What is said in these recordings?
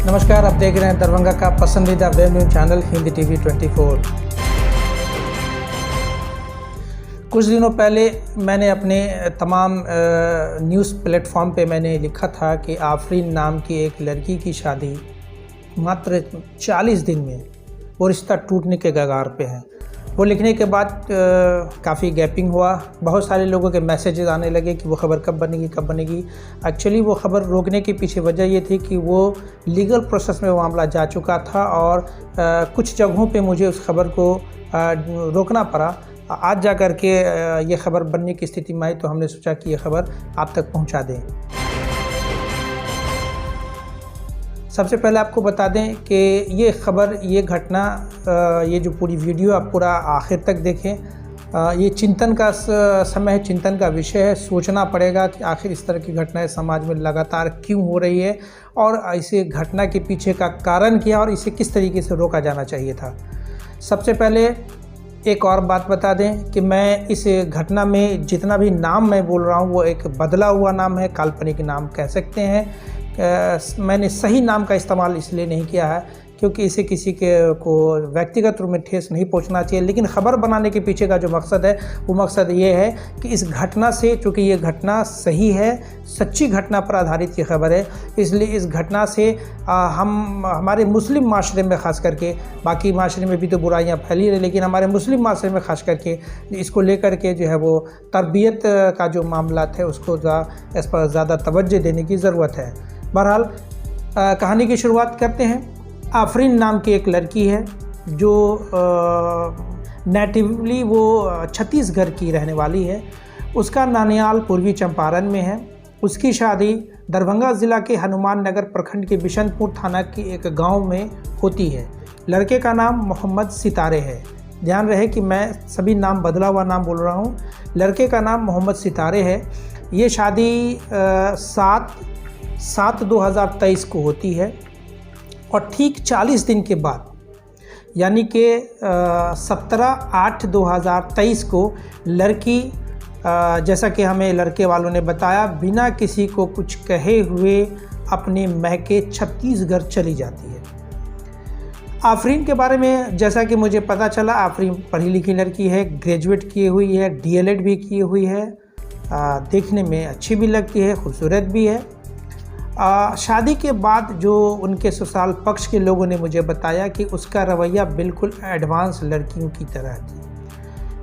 नमस्कार, आप देख रहे हैं दरभंगा का पसंदीदा web news channel Hindi TV 24। कुछ दिनों पहले मैंने अपने तमाम न्यूज़ प्लेटफॉर्म पे मैंने लिखा था कि आफरीन नाम की एक लड़की की शादी मात्र 40 दिन में वो रिश्ता टूटने के कगार पे है। वो लिखने के बाद काफ़ी गैपिंग हुआ, बहुत सारे लोगों के मैसेजेस आने लगे कि वो ख़बर कब बनेगी। एक्चुअली वो ख़बर रोकने के पीछे वजह ये थी कि वो लीगल प्रोसेस में वो मामला जा चुका था और कुछ जगहों पे मुझे उस खबर को रोकना पड़ा। आज जा कर के ये ख़बर बनने की स्थिति में आई तो हमने सोचा कि ये ख़बर आप तक पहुंचा दें। सबसे पहले आपको बता दें कि ये ख़बर, ये घटना, ये जो पूरी वीडियो आप पूरा आखिर तक देखें। ये चिंतन का समय है, चिंतन का विषय है। सोचना पड़ेगा कि आखिर इस तरह की घटनाएं समाज में लगातार क्यों हो रही है और इसे घटना के पीछे का कारण क्या और इसे किस तरीके से रोका जाना चाहिए था। सबसे पहले एक और बात बता दें कि मैं इस घटना में जितना भी नाम मैं बोल रहा हूँ वो एक बदला हुआ नाम है, काल्पनिक नाम कह सकते हैं। मैंने सही नाम का इस्तेमाल इसलिए नहीं किया है क्योंकि इसे किसी को व्यक्तिगत रूप में ठेस नहीं पहुंचना चाहिए, लेकिन ख़बर बनाने के पीछे का जो मकसद है वो मकसद ये है कि इस घटना से, चूँकि ये घटना सही है, सच्ची घटना पर आधारित ये खबर है, इसलिए इस घटना से हम हमारे मुस्लिम माशरे में ख़ास करके, बाकी माशरे में भी तो बुराइयाँ फैली रही, लेकिन हमारे मुस्लिम माशरे में ख़ास करके इसको लेकर के जो है वो तरबियत का जो मामला है उसको इस पर ज़्यादा तवज्जो देने की ज़रूरत है। बहरहाल कहानी की शुरुआत करते हैं। आफरीन नाम की एक लड़की है जो नेटिवली वो छत्तीसगढ़ की रहने वाली है। उसका नानियाल पूर्वी चंपारण में है। उसकी शादी दरभंगा ज़िला के हनुमान नगर प्रखंड के बिशनपुर थाना के एक गांव में होती है। लड़के का नाम मोहम्मद सितारे है। ध्यान रहे कि मैं सभी नाम बदला हुआ नाम बोल रहा हूँ। लड़के का नाम मोहम्मद सितारे है। ये शादी 7/7/2023 को होती है और ठीक 40 दिन के बाद यानी कि 17/8/2023 को लड़की, जैसा कि हमें लड़के वालों ने बताया, बिना किसी को कुछ कहे हुए अपने मैके छत्तीसगढ़ चली जाती है। आफरीन के बारे में जैसा कि मुझे पता चला, आफरीन पढ़ी लिखी लड़की है, ग्रेजुएट की हुई है, DLED भी की हुई है, देखने में अच्छी भी लगती है, खूबसूरत भी है। शादी के बाद जो उनके ससुराल पक्ष के लोगों ने मुझे बताया कि उसका रवैया बिल्कुल एडवांस लड़कियों की तरह थी।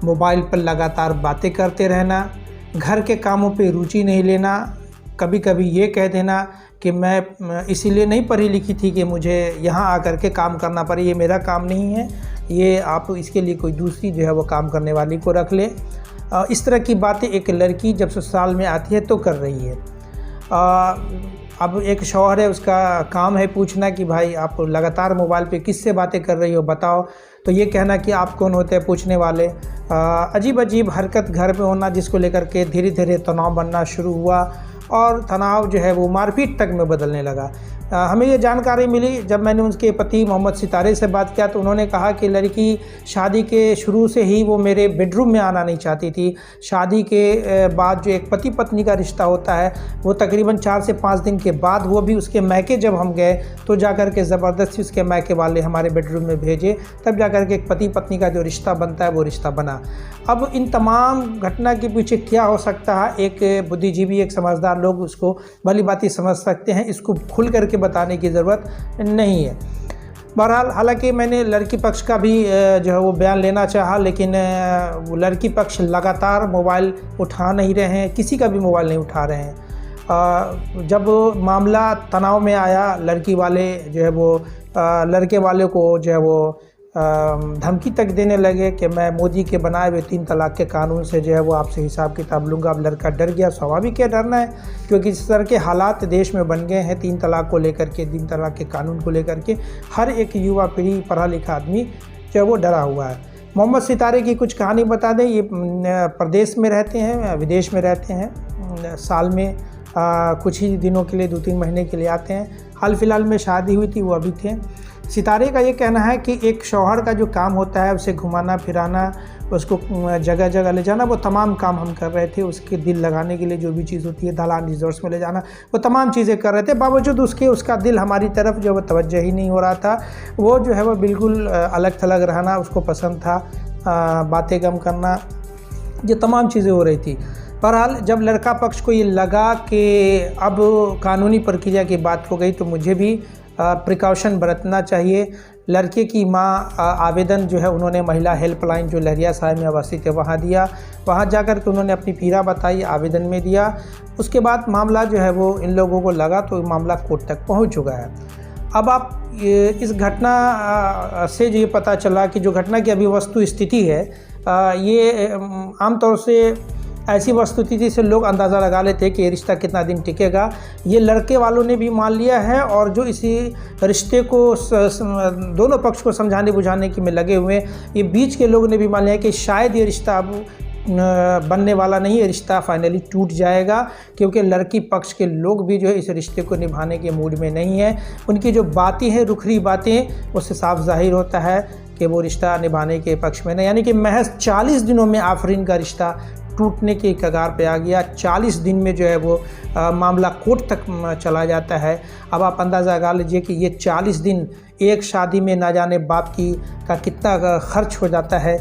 मोबाइल पर लगातार बातें करते रहना, घर के कामों पे रुचि नहीं लेना, कभी कभी ये कह देना कि मैं इसीलिए नहीं पढ़ी लिखी थी कि मुझे यहाँ आकर के काम करना पड़े, ये मेरा काम नहीं है, ये आप इसके लिए कोई दूसरी जो है वो काम करने वाली को रख ले। इस तरह की बातें एक लड़की जब ससुराल में आती है तो कर रही है। अब एक शौहर है, उसका काम है पूछना कि भाई आप लगातार मोबाइल पे किससे बातें कर रही हो, बताओ। तो ये कहना कि आप कौन होते हैं पूछने वाले। अजीब अजीब हरकत घर में होना, जिसको लेकर के धीरे धीरे तनाव बनना शुरू हुआ और तनाव जो है वो मारपीट तक में बदलने लगा। हमें ये जानकारी मिली जब मैंने उनके पति मोहम्मद सितारे से बात किया तो उन्होंने कहा कि लड़की शादी के शुरू से ही वो मेरे बेडरूम में आना नहीं चाहती थी। शादी के बाद जो एक पति पत्नी का रिश्ता होता है वो तकरीबन 4 से 5 दिन के बाद, वो भी उसके मैके जब हम गए तो जाकर के ज़बरदस्ती उसके मैके वाले हमारे बेडरूम में भेजे, तब जाकर के एक पति पत्नी का जो रिश्ता बनता है वो रिश्ता बना। अब इन तमाम घटना के पीछे क्या हो सकता है, एक बुद्धिजीवी, एक समझदार लोग उसको भली भांति समझ सकते हैं, इसको खुल करके बताने की ज़रूरत नहीं है। बहरहाल हालांकि मैंने लड़की पक्ष का भी जो है वो बयान लेना चाहा, लेकिन वो लड़की पक्ष लगातार मोबाइल उठा नहीं रहे हैं, किसी का भी मोबाइल नहीं उठा रहे हैं। जब मामला तनाव में आया, लड़की वाले जो है वो लड़के वाले को जो है वो धमकी तक देने लगे कि मैं मोदी के बनाए हुए 3 तलाक के कानून से जो है वो आपसे हिसाब किताब लूँगा। अब लड़का डर गया, स्वाभाविक है डरना है, क्योंकि इस तरह के हालात देश में बन गए हैं 3 तलाक को लेकर के, 3 तलाक के कानून को लेकर के। हर एक युवा पीढ़ी, पढ़ा लिखा आदमी जो है वो डरा हुआ है। मोहम्मद सितारे की कुछ कहानी बता दें। ये प्रदेश में रहते हैं, विदेश में रहते हैं, साल में कुछ ही दिनों के लिए, 2-3 महीने के लिए आते हैं। हाल फिलहाल में शादी हुई थी, वो अभी थे। सितारे का ये कहना है कि एक शौहर का जो काम होता है उसे घुमाना फिराना, उसको जगह जगह ले जाना, वो तमाम काम हम कर रहे थे। उसके दिल लगाने के लिए जो भी चीज़ होती है, दालान रिजॉर्ट्स में ले जाना, वो तमाम चीज़ें कर रहे थे। बावजूद उसके उसका दिल हमारी तरफ जो है वो तवज्जो ही नहीं हो रहा था। वो जो है वो बिल्कुल अलग थलग रहना उसको पसंद था, बातें कम करना, ये तमाम चीज़ें हो रही थी। बहरहाल जब लड़का पक्ष को ये लगा कि अब कानूनी प्रक्रिया की बात हो गई तो मुझे भी प्रिकॉशन बरतना चाहिए। लड़के की माँ आवेदन जो है उन्होंने महिला हेल्पलाइन जो लहरिया साहिब में अवस्थित है वहाँ दिया। वहाँ जाकर के उन्होंने अपनी पीड़ा बताई, आवेदन में दिया। उसके बाद मामला जो है वो इन लोगों को लगा तो मामला कोर्ट तक पहुँच चुका है। अब आप इस घटना से ये पता चला कि जो घटना की अभी वस्तु स्थिति है, ये आमतौर से ऐसी वस्तुस्थिति से लोग अंदाज़ा लगा लेते हैं कि ये रिश्ता कितना दिन टिकेगा। ये लड़के वालों ने भी मान लिया है और जो इसी रिश्ते को दोनों पक्ष को समझाने बुझाने की में लगे हुए हैं, ये बीच के लोगों ने भी मान लिया कि शायद ये रिश्ता अब बनने वाला नहीं है, रिश्ता फाइनली टूट जाएगा, क्योंकि लड़की पक्ष के लोग भी जो है इस रिश्ते को निभाने के मूड में नहीं है। उनकी जो बातें हैं, रुखरी बातें, उससे साफ जाहिर होता है कि वो रिश्ता निभाने के पक्ष में नहीं। यानी कि महज 40 दिनों में आफरीन का रिश्ता टूटने के कगार पे आ गया। 40 दिन में जो है वो मामला कोर्ट तक चला जाता है। अब आप अंदाज़ा लगा लीजिए कि ये 40 दिन एक शादी में ना जाने बाप का कितना खर्च हो जाता है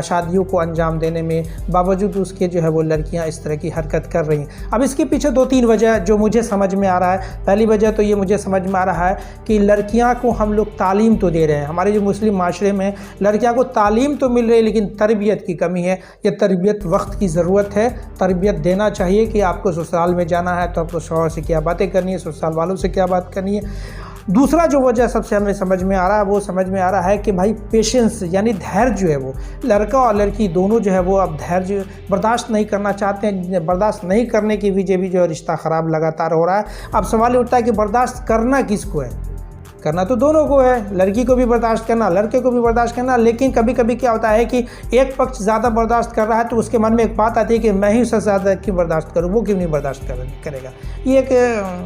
शादियों को अंजाम देने में। बावजूद उसके जो है वो लड़कियां इस तरह की हरकत कर रही हैं। अब इसके पीछे 2-3 वजह जो मुझे समझ में आ रहा है। पहली वजह तो ये मुझे समझ में आ रहा है कि लड़कियां को हम लोग तालीम तो दे रहे हैं, हमारे जो मुस्लिम माशरे में लड़कियां को तालीम तो मिल रही है, लेकिन तरबियत की कमी है। ये तरबियत वक्त की ज़रूरत है, तरबियत देना चाहिए कि आपको ससुराल में जाना है तो आपको शौहर से क्या बातें करनी है, ससुराल वालों से क्या बात करनी है। दूसरा जो वजह सबसे हमें समझ में आ रहा है, वो समझ में आ रहा है कि भाई पेशेंस यानी धैर्य जो है वो लड़का और लड़की दोनों जो है वो अब धैर्य बर्दाश्त नहीं करना चाहते हैं। बर्दाश्त नहीं करने की वजह भी जो है रिश्ता ख़राब लगातार हो रहा है। अब सवाल ये उठता है कि बर्दाश्त करना किसको है? करना तो दोनों को है, लड़की को भी बर्दाश्त करना, लड़के को भी बर्दाश्त करना। लेकिन कभी कभी क्या होता है कि एक पक्ष ज़्यादा बर्दाश्त कर रहा है तो उसके मन में एक बात आती है कि मैं ही उससे ज़्यादा क्यों बर्दाश्त करूँ, वो क्यों नहीं बर्दाश्त करेगा। ये एक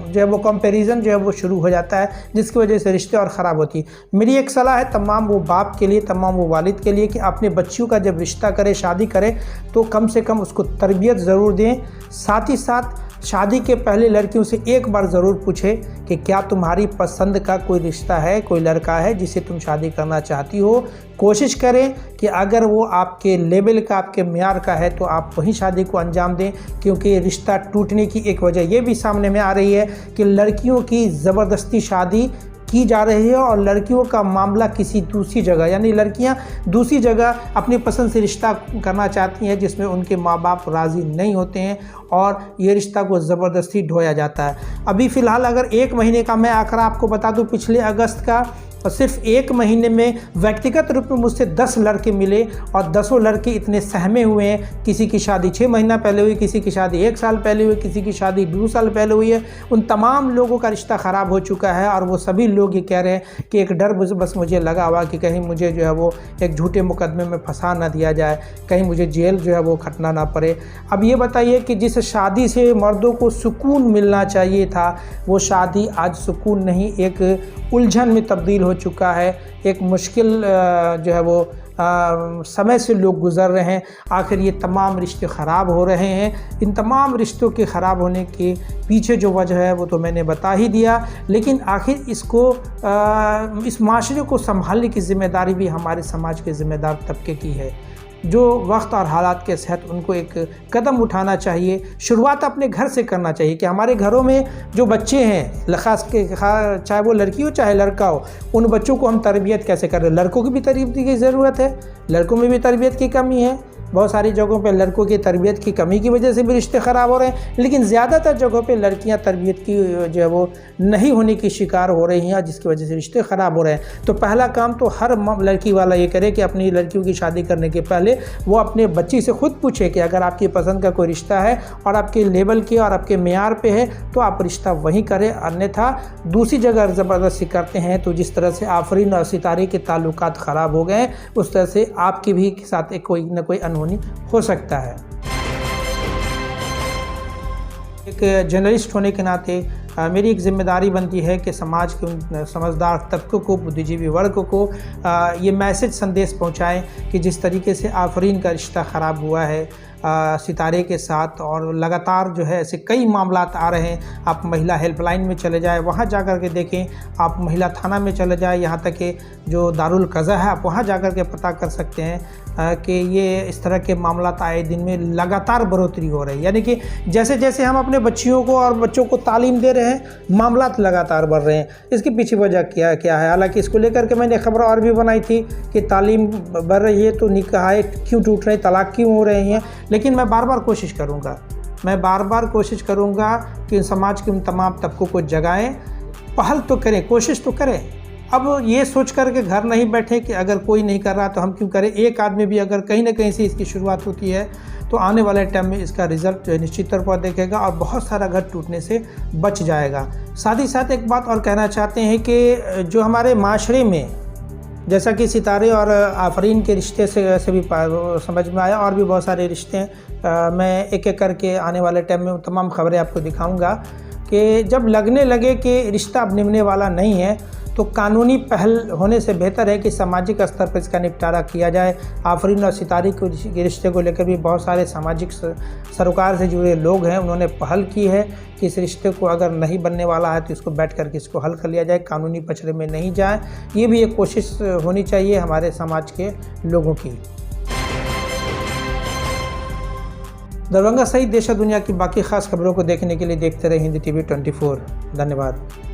जो है वो कंपैरिजन जो है वो शुरू हो जाता है, जिसकी वजह से रिश्ते और ख़राब होती है। मेरी एक सलाह है तमाम वो बाप के लिए, तमाम वो वालिद के लिए कि अपने बच्चियों का जब रिश्ता करे, शादी करे, तो कम से कम उसको तरबियत ज़रूर दें। साथ ही साथ शादी के पहले लड़कियों से एक बार ज़रूर पूछें कि क्या तुम्हारी पसंद का कोई रिश्ता है, कोई लड़का है जिसे तुम शादी करना चाहती हो। कोशिश करें कि अगर वो आपके लेवल का, आपके म्यार का है तो आप वहीं शादी को अंजाम दें, क्योंकि रिश्ता टूटने की एक वजह ये भी सामने में आ रही है कि लड़कियों की ज़बरदस्ती शादी की जा रही है और लड़कियों का मामला किसी दूसरी जगह, यानी लड़कियां दूसरी जगह अपनी पसंद से रिश्ता करना चाहती हैं जिसमें उनके माँ बाप राज़ी नहीं होते हैं और ये रिश्ता को ज़बरदस्ती ढोया जाता है। अभी फ़िलहाल अगर 1 महीने का मैं आंकड़ा आपको बता दूं, पिछले अगस्त का, और सिर्फ 1 महीने में व्यक्तिगत रूप में मुझसे 10 लड़के मिले और 10 लड़के इतने सहमे हुए हैं। किसी की शादी 6 महीना पहले हुई, किसी की शादी 1 साल पहले हुई, किसी की शादी 2 साल पहले हुई है। उन तमाम लोगों का रिश्ता ख़राब हो चुका है और वो सभी लोग ये कह रहे हैं कि एक डर बस मुझे लगा हुआ कि कहीं मुझे जो है वो एक झूठे मुकदमे में फंसा ना दिया जाए, कहीं मुझे जेल जो है वो खटना ना पड़े। अब ये बताइए कि जिस शादी से मर्दों को सुकून मिलना चाहिए था, वो शादी आज सुकून नहीं, एक उलझन में तब्दील हो चुका है। एक मुश्किल जो है वो समय से लोग गुज़र रहे हैं। आखिर ये तमाम रिश्ते ख़राब हो रहे हैं। इन तमाम रिश्तों के ख़राब होने के पीछे जो वजह है वो तो मैंने बता ही दिया, लेकिन आखिर इसको इस माशरे को संभालने की ज़िम्मेदारी भी हमारे समाज के ज़िम्मेदार तबके की है। जो वक्त और हालात के तहत उनको एक कदम उठाना चाहिए। शुरुआत अपने घर से करना चाहिए कि हमारे घरों में जो बच्चे हैं, ख़ास के चाहे वो लड़की हो चाहे लड़का हो, उन बच्चों को हम तरबियत कैसे कर रहे हैं। लड़कों की भी तरबियत की ज़रूरत है, लड़कों में भी तरबियत की कमी है। बहुत सारी जगहों पे लड़कों की तरबियत की कमी की वजह से भी रिश्ते ख़राब हो रहे हैं, लेकिन ज़्यादातर जगहों पे लड़कियां तरबियत की जो है वो नहीं होने की शिकार हो रही हैं, जिसकी वजह से रिश्ते ख़राब हो रहे हैं। तो पहला काम तो हर लड़की वाला ये करे कि अपनी लड़कियों की शादी करने के पहले वो अपने बच्ची से खुद पूछे कि अगर आपकी पसंद का कोई रिश्ता है और आपके लेवल के और आपके मेयार पे है तो आप रिश्ता वहीं करें, अन्यथा दूसरी जगह ज़बरदस्ती करते हैं तो जिस तरह से आफरीन और सितारे के ताल्लुकात ख़राब हो गए उस तरह से आपके भी साथ एक कोई न कोई हो सकता है। एक जर्नलिस्ट होने के नाते मेरी एक ज़िम्मेदारी बनती है कि समाज के उन समझदार तबकों को, बुद्धिजीवी वर्ग को ये मैसेज संदेश पहुँचाएँ कि जिस तरीके से आफरीन का रिश्ता ख़राब हुआ है सितारे के साथ, और लगातार जो है ऐसे कई मामलात आ रहे हैं। आप महिला हेल्पलाइन में चले जाएँ, वहाँ जा कर के देखें, आप महिला थाना में चले जाएँ, यहाँ तक कि जो दारुल क़ज़ा है आप वहाँ जा कर के पता कर सकते हैं कि ये इस तरह के मामलात आए दिन में लगातार बढ़ोतरी हो रही है। यानी कि जैसे जैसे हम अपने बच्चियों को और बच्चों को तालीम दे रहे हैं, मामलात लगातार बढ़ रहे हैं। इसके पीछे वजह क्या है? हालांकि इसको लेकर के मैंने खबर और भी बनाई थी कि तालीम बढ़ रही है तो निकाह क्यों टूट रहे हैं, तलाक क्यों हो रहे हैं। लेकिन मैं बार बार कोशिश करूँगा कि समाज के उन तमाम तबकों को जगाएँ, पहल तो करें, कोशिश तो करें। अब ये सोच कर के घर नहीं बैठे कि अगर कोई नहीं कर रहा तो हम क्यों करें। एक आदमी भी अगर कहीं ना कहीं से इसकी शुरुआत होती है तो आने वाले टाइम में इसका रिज़ल्ट निश्चित तौर पर देखेगा और बहुत सारा घर टूटने से बच जाएगा। साथ ही साथ एक बात और कहना चाहते हैं कि जो हमारे माशरे में, जैसा कि सितारे और आफरीन के रिश्ते से भी समझ में आया, और भी बहुत सारे रिश्ते हैं, मैं एक एक करके आने वाले टाइम में तमाम खबरें आपको दिखाऊंगा कि जब लगने लगे कि रिश्ता अब निभने वाला नहीं है तो कानूनी पहल होने से बेहतर है कि सामाजिक स्तर पर इसका निपटारा किया जाए। आफरीन और सितारे के रिश्ते को लेकर भी बहुत सारे सामाजिक सरोकार से जुड़े लोग हैं, उन्होंने पहल की है कि इस रिश्ते को अगर नहीं बनने वाला है तो इसको बैठ कर के इसको हल कर लिया जाए, कानूनी पचड़े में नहीं जाए। ये भी एक कोशिश होनी चाहिए हमारे समाज के लोगों की। दरभंगा सहित देश और दुनिया की बाकी ख़ास खबरों को देखने के लिए देखते रहे हिंदी TV 24। धन्यवाद।